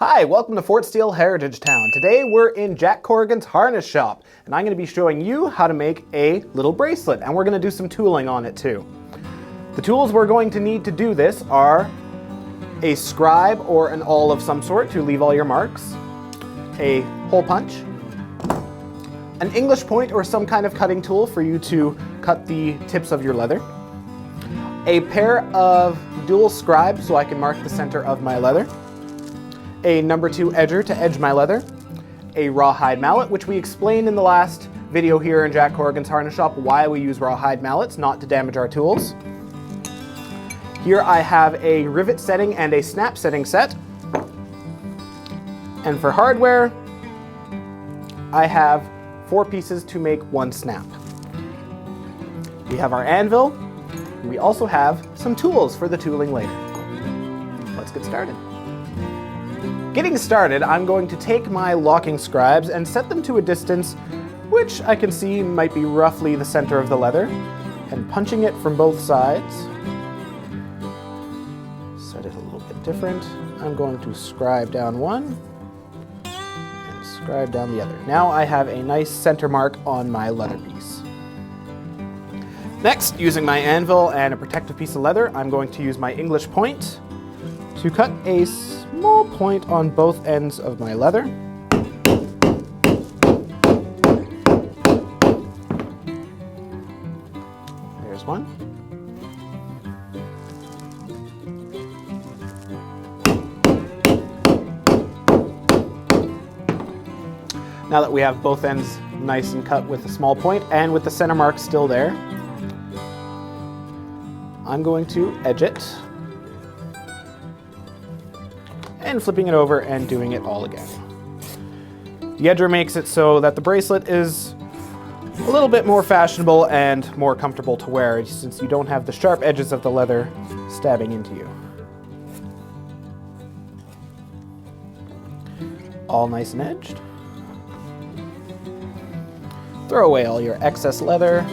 Hi, welcome to Fort Steele Heritage Town. Today we're in Jack Corrigan's harness shop, and I'm going to be showing you how to make a little bracelet, and we're going to do some tooling on it too. The tools we're going to need to do this are a scribe or an awl of some sort to leave all your marks, a hole punch, an English point or some kind of cutting tool for you to cut the tips of your leather, a pair of dual scribes so I can mark the center of my leather, a number 2 edger to edge my leather, a rawhide mallet, which we explained in the last video here in Jack Corrigan's harness shop why we use rawhide mallets, not to damage our tools. Here I have a rivet setting and a snap setting set. And for hardware, I have 4 pieces to make 1 snap. We have our anvil. We also have some tools for the tooling later. Let's get started. Getting started, I'm going to take my locking scribes and set them to a distance which I can see might be roughly the center of the leather, and punching it from both sides. Set it a little bit different. I'm going to scribe down one and scribe down the other. Now I have a nice center mark on my leather piece. Next, using my anvil and a protective piece of leather, I'm going to use my English point to cut a small point on both ends of my leather. There's one. Now that we have both ends nice and cut with a small point and with the center mark still there, I'm going to edge it and flipping it over and doing it all again. The edger makes it so that the bracelet is a little bit more fashionable and more comfortable to wear since you don't have the sharp edges of the leather stabbing into you. All nice and edged. Throw away all your excess leather.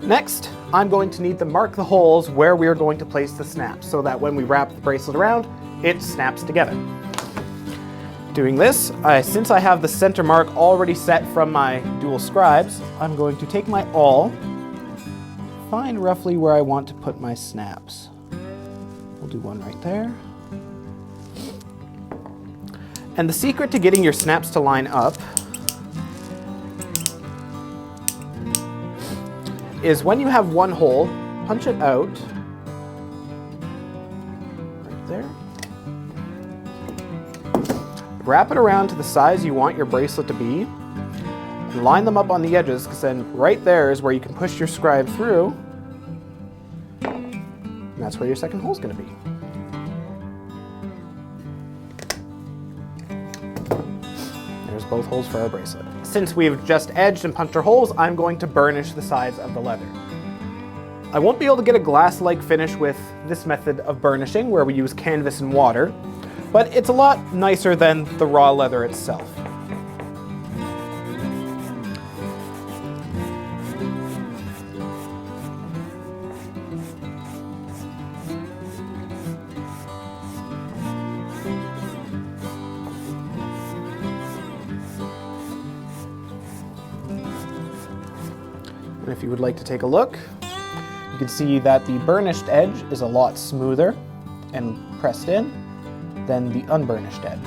Next, I'm going to need to mark the holes where we are going to place the snaps so that when we wrap the bracelet around, it snaps together. Doing this, since I have the center mark already set from my dual scribes, I'm going to take my awl, find roughly where I want to put my snaps. We'll do one right there. And the secret to getting your snaps to line up is when you have one hole, punch it out, right there. Wrap it around to the size you want your bracelet to be, and line them up on the edges, because then right there is where you can push your scribe through, and that's where your second hole is going to be. There's both holes for our bracelet. Since we've just edged and punched our holes, I'm going to burnish the sides of the leather. I won't be able to get a glass-like finish with this method of burnishing where we use canvas and water, but it's a lot nicer than the raw leather itself. And if you would like to take a look, you can see that the burnished edge is a lot smoother and pressed in than the unburnished edge,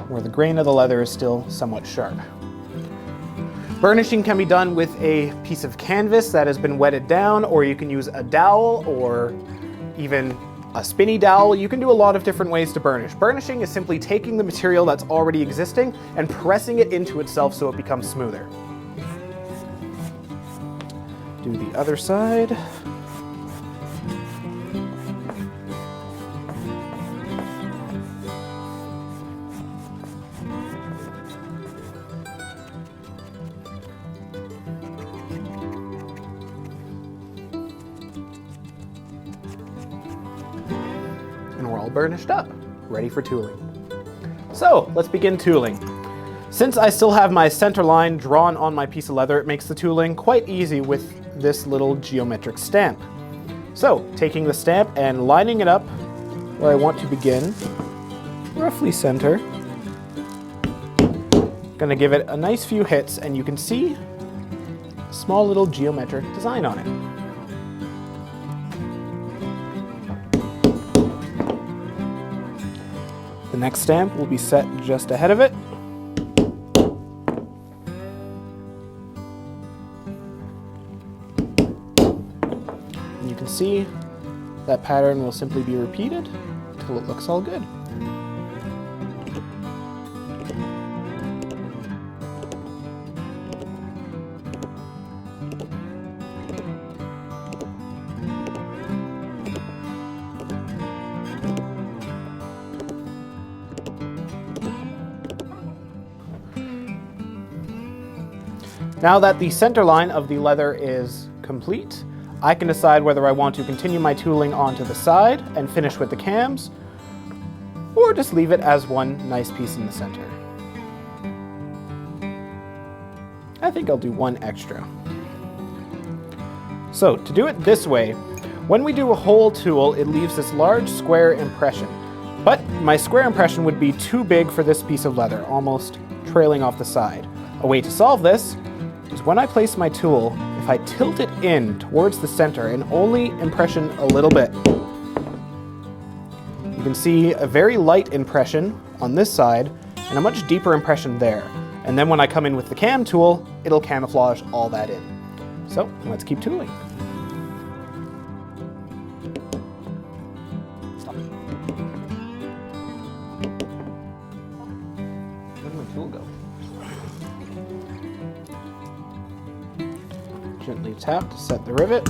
where the grain of the leather is still somewhat sharp. Burnishing can be done with a piece of canvas that has been wetted down, or you can use a dowel or even a spinny dowel. You can do a lot of different ways to burnish. Burnishing is simply taking the material that's already existing and pressing it into itself so it becomes smoother. Do the other side. And we're all burnished up, ready for tooling. So let's begin tooling. Since I still have my center line drawn on my piece of leather, it makes the tooling quite easy with this little geometric stamp. So taking the stamp and lining it up where I want to begin, roughly center. Gonna give it a nice few hits, and you can see a small little geometric design on it. The next stamp will be set just ahead of it. And you can see that pattern will simply be repeated until it looks all good. Now that the center line of the leather is complete, I can decide whether I want to continue my tooling onto the side and finish with the cams, or just leave it as one nice piece in the center. I think I'll do one extra. So to do it this way, when we do a whole tool, it leaves this large square impression. But my square impression would be too big for this piece of leather, almost trailing off the side. A way to solve this is when I place my tool, if I tilt it in towards the center and only impression a little bit, you can see a very light impression on this side and a much deeper impression there. And then when I come in with the cam tool, it'll camouflage all that in. So let's keep tooling. Where did my tool go? Gently tap to set the rivet.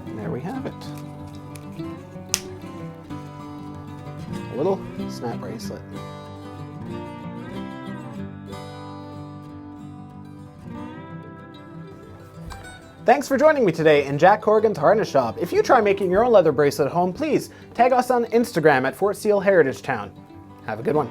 And there we have it. A little snap bracelet. Thanks for joining me today in Jack Corrigan's Harness Shop. If you try making your own leather bracelet at home, please tag us on Instagram at Fort Steele Heritage Town. Have a good one.